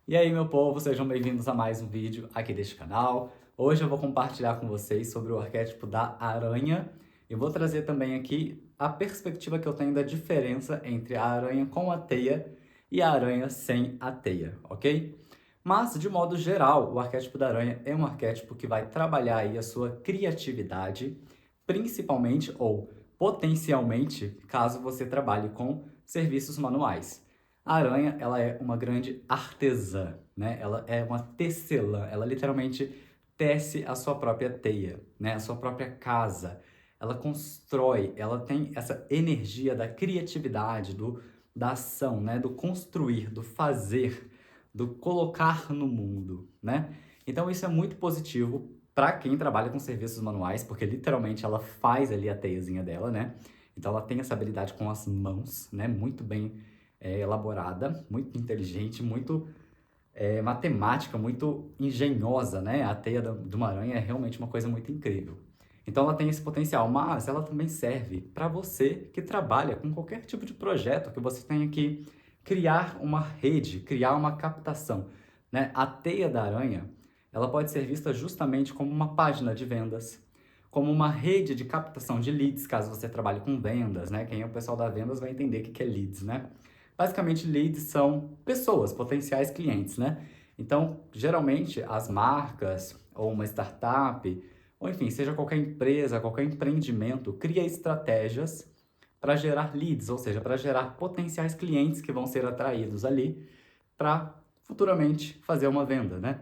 E aí, meu povo, sejam bem-vindos a mais um vídeo aqui deste canal. Hoje eu vou compartilhar com vocês sobre o arquétipo da aranha e vou trazer também aqui a perspectiva que eu tenho da diferença entre a aranha com a teia e a aranha sem a teia, ok? Mas, de modo geral, o arquétipo da aranha é um arquétipo que vai trabalhar aí a sua criatividade, principalmente ou potencialmente, caso você trabalhe com serviços manuais. A aranha, ela é uma grande artesã, né? Ela é uma tecelã, ela literalmente tece a sua própria teia, né? A sua própria casa. Ela constrói, ela tem essa energia da criatividade, da ação, né? Do construir, do fazer, do colocar no mundo, né? Então isso é muito positivo para quem trabalha com serviços manuais, porque literalmente ela faz ali a teiazinha dela, né? Então ela tem essa habilidade com as mãos, né? Muito bem elaborada, muito inteligente, muito matemática, muito engenhosa, né? A teia de uma aranha é realmente uma coisa muito incrível. Então ela tem esse potencial, mas ela também serve para você que trabalha com qualquer tipo de projeto que você tenha que criar uma rede, criar uma captação, né? A teia da aranha, ela pode ser vista justamente como uma página de vendas, como uma rede de captação de leads, caso você trabalhe com vendas, né? Quem é o pessoal da vendas vai entender o que é leads, né? Basicamente, leads são pessoas, potenciais clientes, né? Então, geralmente, as marcas ou uma startup, ou enfim, seja qualquer empresa, qualquer empreendimento, cria estratégias para gerar leads, ou seja, para gerar potenciais clientes que vão ser atraídos ali para futuramente fazer uma venda, né?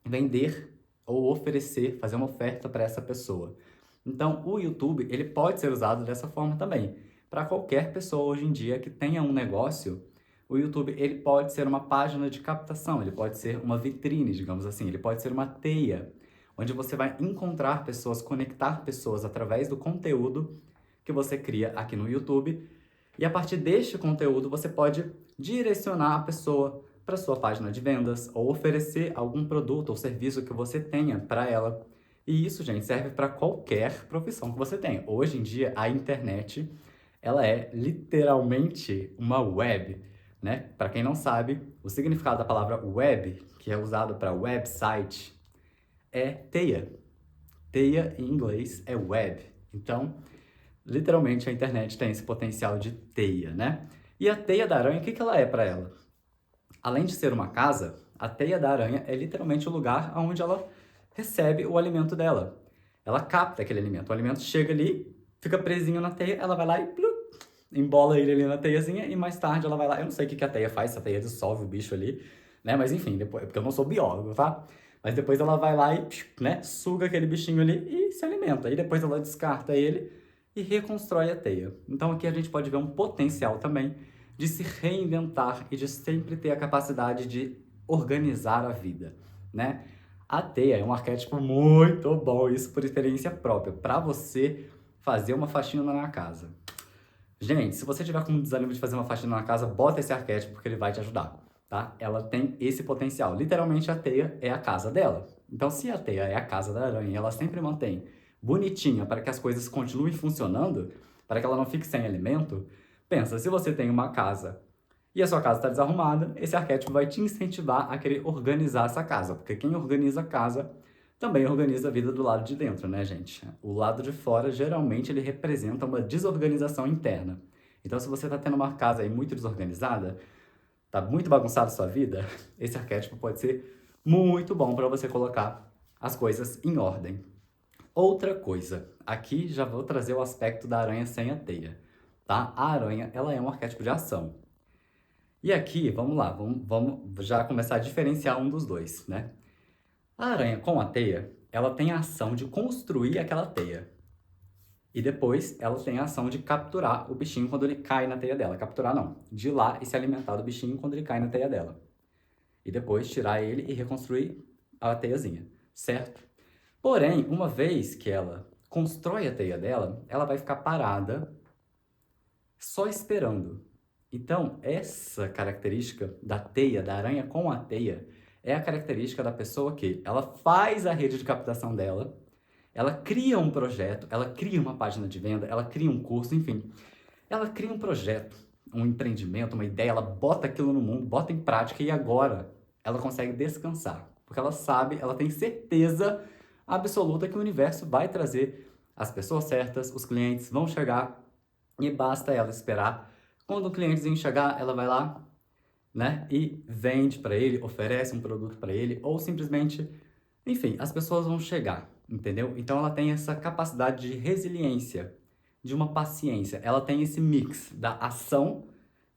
Vender ou oferecer, fazer uma oferta para essa pessoa. Então, o YouTube, ele pode ser usado dessa forma também. Para qualquer pessoa hoje em dia que tenha um negócio, o YouTube, ele pode ser uma página de captação, ele pode ser uma vitrine, digamos assim, ele pode ser uma teia, onde você vai encontrar pessoas, conectar pessoas através do conteúdo que você cria aqui no YouTube. E a partir deste conteúdo, você pode direcionar a pessoa para sua página de vendas ou oferecer algum produto ou serviço que você tenha para ela. E isso, gente, serve para qualquer profissão que você tenha. Hoje em dia, a internet, ela é literalmente uma web, né? Para quem não sabe, o significado da palavra web, que é usado para website, é teia. Teia em inglês é web. Então, literalmente a internet tem esse potencial de teia, né? E a teia da aranha, o que que ela é para ela? Além de ser uma casa, a teia da aranha é literalmente o lugar onde ela recebe o alimento dela. Ela capta aquele alimento. O alimento chega ali, fica presinho na teia, ela vai lá e embola ele ali na teiazinha e mais tarde ela vai lá. Eu não sei o que que a teia faz, se a teia dissolve o bicho ali, né? Mas enfim, depois, porque eu não sou biólogo, tá? Mas depois ela vai lá e, né, suga aquele bichinho ali e se alimenta. E depois ela descarta ele e reconstrói a teia. Então aqui a gente pode ver um potencial também de se reinventar e de sempre ter a capacidade de organizar a vida, né? A teia é um arquétipo muito bom, isso por experiência própria, para você fazer uma faxina na casa. Gente, se você tiver com desânimo de fazer uma faxina na casa, bota esse arquétipo porque ele vai te ajudar, tá? Ela tem esse potencial. Literalmente, a teia é a casa dela. Então, se a teia é a casa da aranha e ela sempre mantém bonitinha para que as coisas continuem funcionando, para que ela não fique sem alimento, pensa, se você tem uma casa e a sua casa está desarrumada, esse arquétipo vai te incentivar a querer organizar essa casa, porque quem organiza a casa também organiza a vida do lado de dentro, né, gente? O lado de fora, geralmente, ele representa uma desorganização interna. Então, se você está tendo uma casa aí muito desorganizada, tá muito bagunçada a sua vida, esse arquétipo pode ser muito bom para você colocar as coisas em ordem. Outra coisa, aqui já vou trazer o aspecto da aranha sem a teia, tá? A aranha, ela é um arquétipo de ação. E aqui, vamos lá, vamos já começar a diferenciar um dos dois, né? A aranha com a teia, ela tem a ação de construir aquela teia. E depois ela tem a ação de capturar o bichinho quando ele cai na teia dela. Capturar não, de ir lá e se alimentar do bichinho quando ele cai na teia dela. E depois tirar ele e reconstruir a teiazinha, certo? Porém, uma vez que ela constrói a teia dela, ela vai ficar parada só esperando. Então, essa característica da teia, da aranha com a teia, é a característica da pessoa que ela faz a rede de captação dela, ela cria um projeto, ela cria uma página de venda, ela cria um curso, enfim. Ela cria um projeto, um empreendimento, uma ideia, ela bota aquilo no mundo, bota em prática e agora ela consegue descansar, porque ela sabe, ela tem certeza absoluta que o universo vai trazer as pessoas certas, os clientes vão chegar e basta ela esperar. Quando o clientezinho chegar, ela vai lá, né, e vende para ele, oferece um produto para ele, ou simplesmente, enfim, as pessoas vão chegar, entendeu? Então ela tem essa capacidade de resiliência, de uma paciência. Ela tem esse mix da ação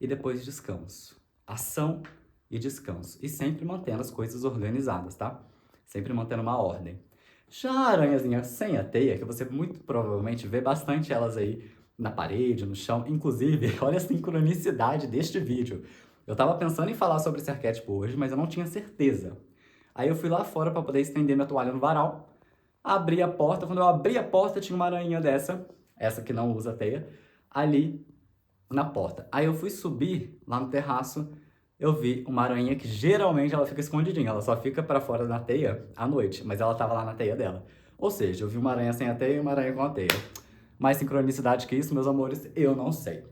e depois descanso. Ação e descanso. E sempre mantendo as coisas organizadas, tá? Sempre mantendo uma ordem. Já a aranhazinha sem a teia, que você muito provavelmente vê bastante elas aí na parede, no chão. Inclusive, olha a sincronicidade deste vídeo. Eu tava pensando em falar sobre esse arquétipo hoje, mas eu não tinha certeza. Aí eu fui lá fora para poder estender minha toalha no varal, abri a porta. Quando eu abri a porta, tinha uma aranha dessa, essa que não usa teia, ali na porta. Aí eu fui subir lá no terraço, eu vi uma aranha que geralmente ela fica escondidinha, ela só fica para fora da teia à noite, mas ela tava lá na teia dela. Ou seja, eu vi uma aranha sem a teia e uma aranha com a teia. Mais sincronicidade que isso, meus amores, eu não sei,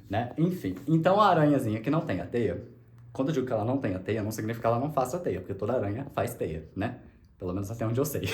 né? Enfim, então a aranhazinha que não tem a teia, quando eu digo que ela não tem a teia, não significa que ela não faça a teia, porque toda aranha faz teia, né? Pelo menos até onde eu sei.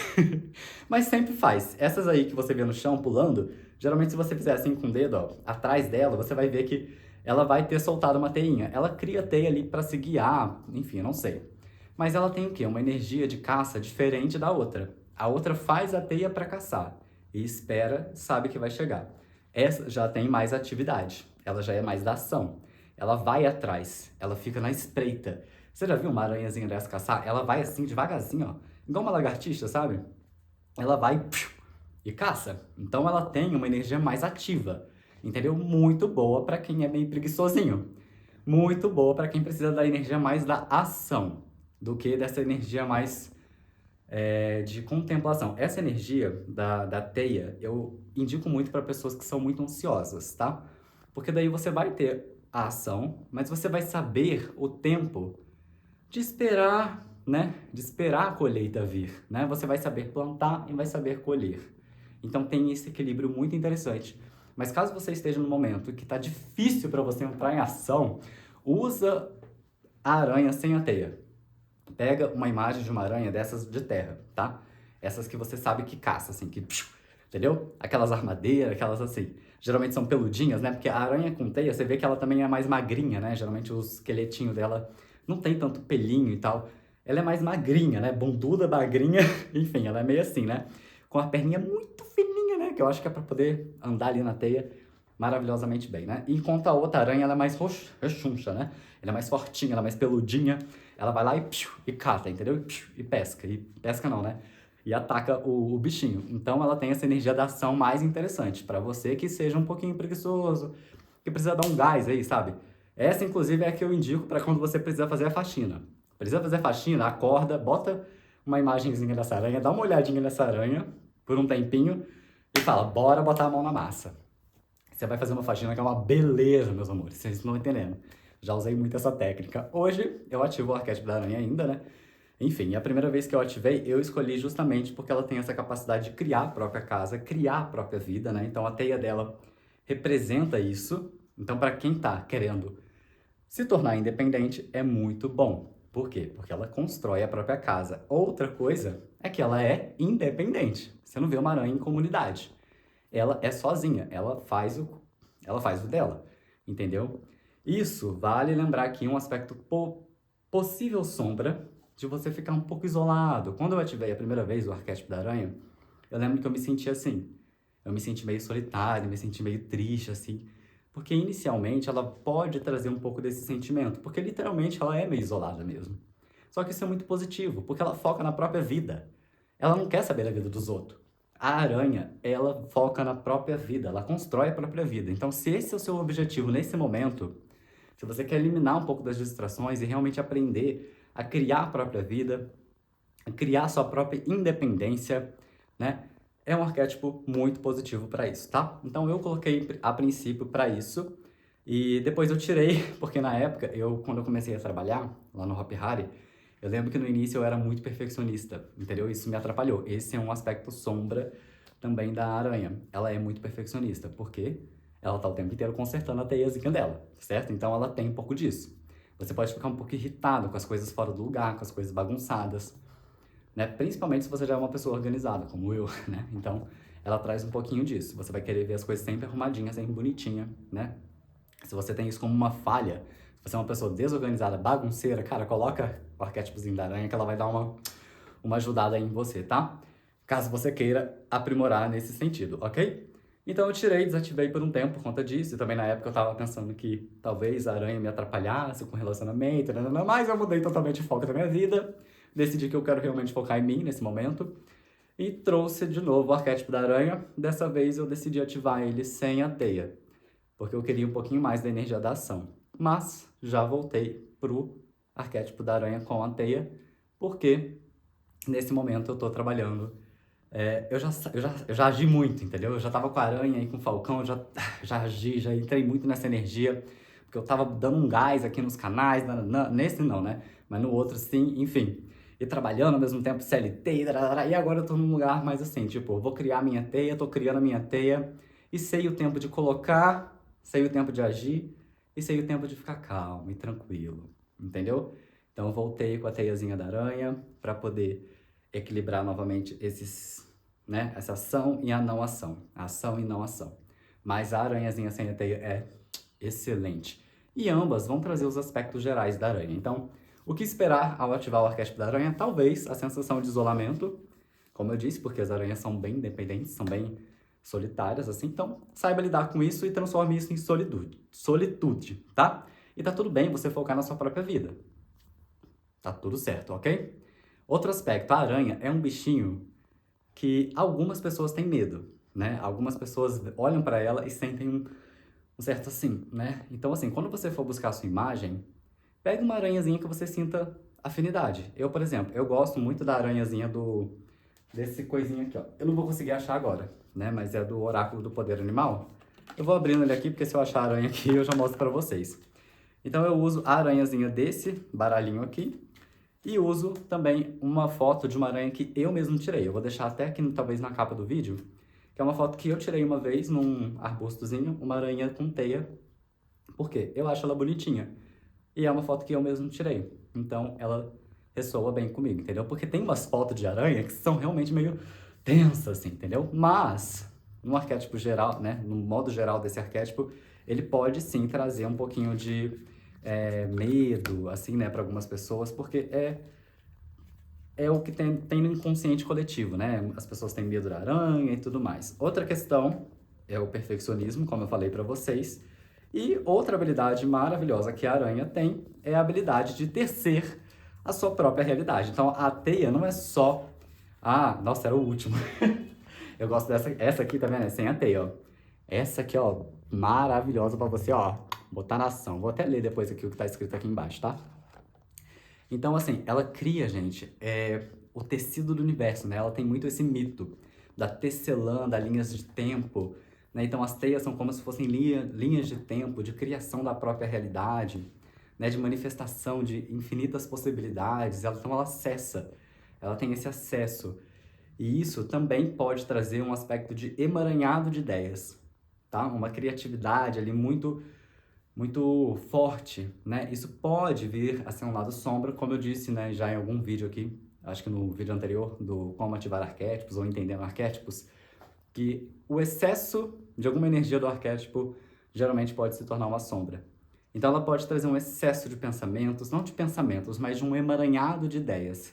Mas sempre faz. Essas aí que você vê no chão pulando, geralmente se você fizer assim com o dedo, ó, atrás dela, você vai ver que ela vai ter soltado uma teinha. Ela cria teia ali para se guiar, enfim, eu não sei. Mas ela tem o quê? Uma energia de caça diferente da outra. A outra faz a teia para caçar e espera, sabe que vai chegar. Essa já tem mais atividade, ela já é mais da ação. Ela vai atrás, ela fica na espreita. Você já viu uma aranhazinha dessa caçar? Ela vai assim, devagarzinho, ó, igual uma lagartixa, sabe? Ela vai e caça. Então ela tem uma energia mais ativa, entendeu? Muito boa para quem é meio preguiçosinho. Muito boa para quem precisa da energia mais da ação do que dessa energia mais de contemplação. Essa energia da teia eu indico muito para pessoas que são muito ansiosas, tá? Porque daí você vai ter a ação, mas você vai saber o tempo de esperar, né? De esperar a colheita vir, né? Você vai saber plantar e vai saber colher. Então tem esse equilíbrio muito interessante. Mas caso você esteja no momento que está difícil para você entrar em ação, usa a aranha sem a teia. Pega uma imagem de uma aranha dessas de terra, tá? Essas que você sabe que caça, assim, que... Entendeu? Aquelas armadeiras, aquelas assim. Geralmente são peludinhas, né? Porque a aranha com teia, você vê que ela também é mais magrinha, né? Geralmente o esqueletinho dela não tem tanto pelinho e tal. Ela é mais magrinha, né? Bunduda, magrinha, enfim, ela é meio assim, né? Com a perninha muito fininha, né? Que eu acho que é pra poder andar ali na teia maravilhosamente bem, né? Enquanto a outra aranha, ela é mais rechoncha, né? Ela é mais fortinha, ela é mais peludinha. Ela vai lá e cata, entendeu? E pesca. E pesca não, né? E ataca o bichinho. Então ela tem essa energia da ação mais interessante para você que seja um pouquinho preguiçoso, que precisa dar um gás aí, sabe? Essa, inclusive, é a que eu indico para quando você precisa fazer a faxina. Precisa fazer faxina, acorda, bota uma imagenzinha dessa aranha, dá uma olhadinha nessa aranha por um tempinho e fala, bora botar a mão na massa. Você vai fazer uma faxina que é uma beleza, meus amores, vocês não estão entendendo. Já usei muito essa técnica. Hoje eu ativo o arquétipo da aranha ainda, né? Enfim, a primeira vez que eu ativei, eu escolhi justamente porque ela tem essa capacidade de criar a própria casa, criar a própria vida, né? Então a teia dela representa isso. Então, para quem tá querendo se tornar independente, é muito bom. Por quê? Porque ela constrói a própria casa. Outra coisa é que ela é independente. Você não vê uma aranha em comunidade. Ela é sozinha, ela faz o dela, entendeu? Isso vale lembrar aqui um aspecto possível sombra de você ficar um pouco isolado. Quando eu ativei a primeira vez o arquétipo da aranha, eu lembro que eu me senti assim. Eu me senti meio solitário, me senti meio triste, assim. Porque inicialmente ela pode trazer um pouco desse sentimento, porque literalmente ela é meio isolada mesmo. Só que isso é muito positivo, porque ela foca na própria vida. Ela não quer saber da vida dos outros. A aranha, ela foca na própria vida, ela constrói a própria vida. Então, se esse é o seu objetivo nesse momento, se você quer eliminar um pouco das distrações e realmente aprender a criar a própria vida, a criar a sua própria independência, né? É um arquétipo muito positivo para isso, tá? Então eu coloquei a princípio para isso e depois eu tirei, porque na época, quando eu comecei a trabalhar lá no Hopi Hari, eu lembro que no início eu era muito perfeccionista, entendeu? Isso me atrapalhou. Esse é um aspecto sombra também da aranha. Ela é muito perfeccionista, porque ela tá o tempo inteiro consertando a teiazinha dela, certo? Então ela tem um pouco disso. Você pode ficar um pouco irritado com as coisas fora do lugar, com as coisas bagunçadas, né? Principalmente se você já é uma pessoa organizada, como eu, né? Então, ela traz um pouquinho disso. Você vai querer ver as coisas sempre arrumadinhas, sempre bonitinha, né? Se você tem isso como uma falha, se você é uma pessoa desorganizada, bagunceira, cara, coloca o arquétipozinho da aranha que ela vai dar uma ajudada aí em você, tá? Caso você queira aprimorar nesse sentido, ok? Então eu tirei, desativei por um tempo por conta disso, e também na época eu tava pensando que talvez a aranha me atrapalhasse com relacionamento, mas eu mudei totalmente o foco da minha vida, decidi que eu quero realmente focar em mim nesse momento, e trouxe de novo o arquétipo da aranha. Dessa vez eu decidi ativar ele sem a teia, porque eu queria um pouquinho mais da energia da ação. Mas já voltei pro arquétipo da aranha com a teia, porque nesse momento eu tô trabalhando. Eu já agi muito, entendeu? Eu já tava com a aranha e com o falcão, já agi, já entrei muito nessa energia, porque eu tava dando um gás aqui nos canais, nesse não, né? Mas no outro sim, enfim. E trabalhando ao mesmo tempo CLT, e agora eu tô num lugar mais assim, tipo, eu vou criar a minha teia, tô criando a minha teia, e sei o tempo de colocar, sei o tempo de agir, e sei o tempo de ficar calmo e tranquilo, entendeu? Então eu voltei com a teiazinha da aranha para poder equilibrar novamente né, essa ação e a não ação. A ação e não ação. Mas a aranhazinha sem a teia é excelente. E ambas vão trazer os aspectos gerais da aranha. Então, o que esperar ao ativar o arquétipo da aranha? Talvez a sensação de isolamento, como eu disse, porque as aranhas são bem independentes, são bem solitárias, assim. Então, saiba lidar com isso e transforme isso em solitude, tá? E tá tudo bem você focar na sua própria vida. Tá tudo certo, ok? Outro aspecto, a aranha é um bichinho que algumas pessoas têm medo, né? Algumas pessoas olham para ela e sentem um certo assim, né? Então, assim, quando você for buscar a sua imagem, pegue uma aranhazinha que você sinta afinidade. Eu, por exemplo, eu gosto muito da aranhazinha desse coisinho aqui, ó. Eu não vou conseguir achar agora, né? Mas é do Oráculo do Poder Animal. Eu vou abrindo ele aqui, porque se eu achar a aranha aqui, eu já mostro para vocês. Então, eu uso a aranhazinha desse baralhinho aqui, e uso também uma foto de uma aranha que eu mesmo tirei. Eu vou deixar até aqui, talvez, na capa do vídeo, que é uma foto que eu tirei uma vez num arbustozinho, uma aranha com teia. Por quê? Eu acho ela bonitinha. E é uma foto que eu mesmo tirei. Então, ela ressoa bem comigo, entendeu? Porque tem umas fotos de aranha que são realmente meio tensas, assim, entendeu? Mas, no arquétipo geral, né, no modo geral desse arquétipo, ele pode sim trazer um pouquinho de medo, assim, né, para algumas pessoas, porque é o que tem no inconsciente coletivo, né? As pessoas têm medo da aranha e tudo mais. Outra questão é o perfeccionismo, como eu falei para vocês. E outra habilidade maravilhosa que a aranha tem é a habilidade de tecer a sua própria realidade. Então, a teia não é só... Ah, nossa, era o último. Eu gosto dessa. Essa aqui, tá vendo? É sem a teia, ó. Essa aqui, ó, maravilhosa pra você, ó, botar na ação. Vou até ler depois aqui o que tá escrito aqui embaixo, tá? Então, assim, ela cria, gente, o tecido do universo, né? Ela tem muito esse mito da tecelã, das linhas de tempo, né? Então, as teias são como se fossem linhas de tempo, de criação da própria realidade, né? De manifestação de infinitas possibilidades. Então, ela acessa, ela tem esse acesso. E isso também pode trazer um aspecto de emaranhado de ideias, tá? Uma criatividade ali muito forte, né? Isso pode vir a ser um lado sombra, como eu disse, né, já em algum vídeo aqui, acho que no vídeo anterior, do como ativar arquétipos ou entendendo arquétipos, que o excesso de alguma energia do arquétipo geralmente pode se tornar uma sombra. Então ela pode trazer um excesso de pensamentos, não de pensamentos, mas de um emaranhado de ideias.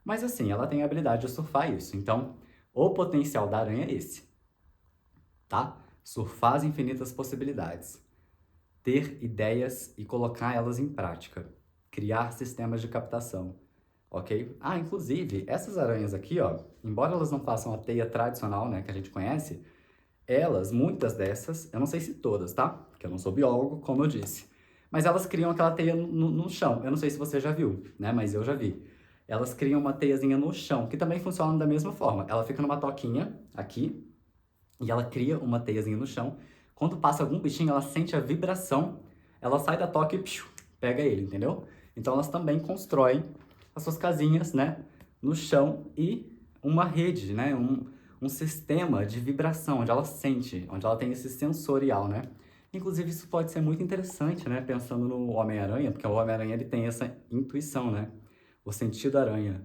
Mas assim, ela tem a habilidade de surfar isso. Então, o potencial da aranha é esse, tá? Surfar as infinitas possibilidades. Ter ideias e colocar elas em prática. Criar sistemas de captação, ok? Ah, inclusive, essas aranhas aqui, ó, embora elas não façam a teia tradicional, né, que a gente conhece, elas, muitas dessas, eu não sei se todas, tá? Porque eu não sou biólogo, como eu disse. Mas elas criam aquela teia no chão. Eu não sei se você já viu, né? Mas eu já vi. Elas criam uma teiazinha no chão, que também funciona da mesma forma. Ela fica numa toquinha aqui, e ela cria uma teiazinha no chão. Quando passa algum bichinho, ela sente a vibração, ela sai da toca e pega ele, entendeu? Então elas também constroem as suas casinhas, né, no chão e uma rede, né, um sistema de vibração, onde ela sente, onde ela tem esse sensorial, né? Inclusive, isso pode ser muito interessante, né? Pensando no Homem-Aranha, porque o Homem-Aranha ele tem essa intuição, né? O sentido aranha.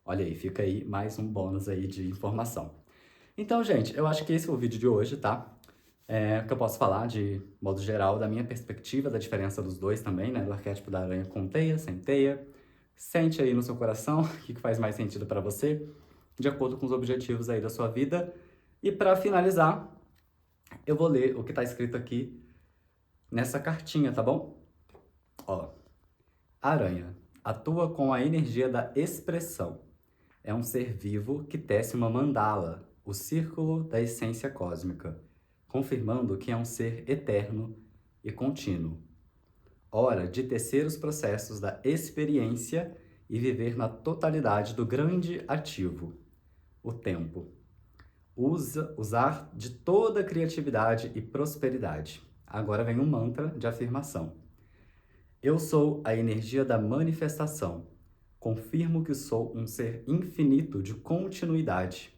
Olha aí, fica aí mais um bônus aí de informação. Então, gente, eu acho que esse foi o vídeo de hoje, tá? Que eu posso falar de modo geral da minha perspectiva, da diferença dos dois também, né? Do arquétipo da aranha com teia, sem teia. Sente aí no seu coração o que faz mais sentido para você, de acordo com os objetivos aí da sua vida. E para finalizar, eu vou ler o que tá escrito aqui nessa cartinha, tá bom? Ó, aranha atua com a energia da expressão. É um ser vivo que tece uma mandala, o círculo da essência cósmica, confirmando que é um ser eterno e contínuo. Hora de tecer os processos da experiência e viver na totalidade do grande ativo, o tempo. Usar de toda a criatividade e prosperidade. Agora vem um mantra de afirmação. Eu sou a energia da manifestação. Confirmo que sou um ser infinito de continuidade.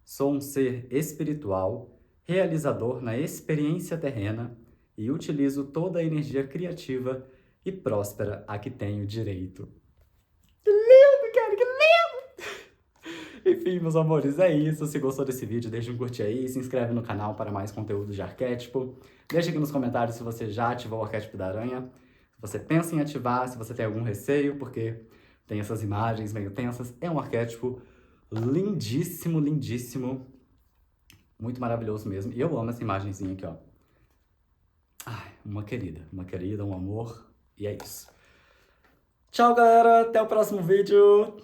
Sou um ser espiritual, realizador na experiência terrena e utilizo toda a energia criativa e próspera a que tenho direito. Que lindo, cara, que lindo! Enfim, meus amores, é isso. Se gostou desse vídeo, deixa um curtir aí, se inscreve no canal para mais conteúdo de arquétipo. Deixa aqui nos comentários se você já ativou o arquétipo da aranha, se você pensa em ativar, se você tem algum receio, porque tem essas imagens meio tensas. É um arquétipo lindíssimo, lindíssimo. Muito maravilhoso mesmo. E eu amo essa imagenzinha aqui, ó. Ai, uma querida, um amor. E é isso. Tchau, galera. Até o próximo vídeo.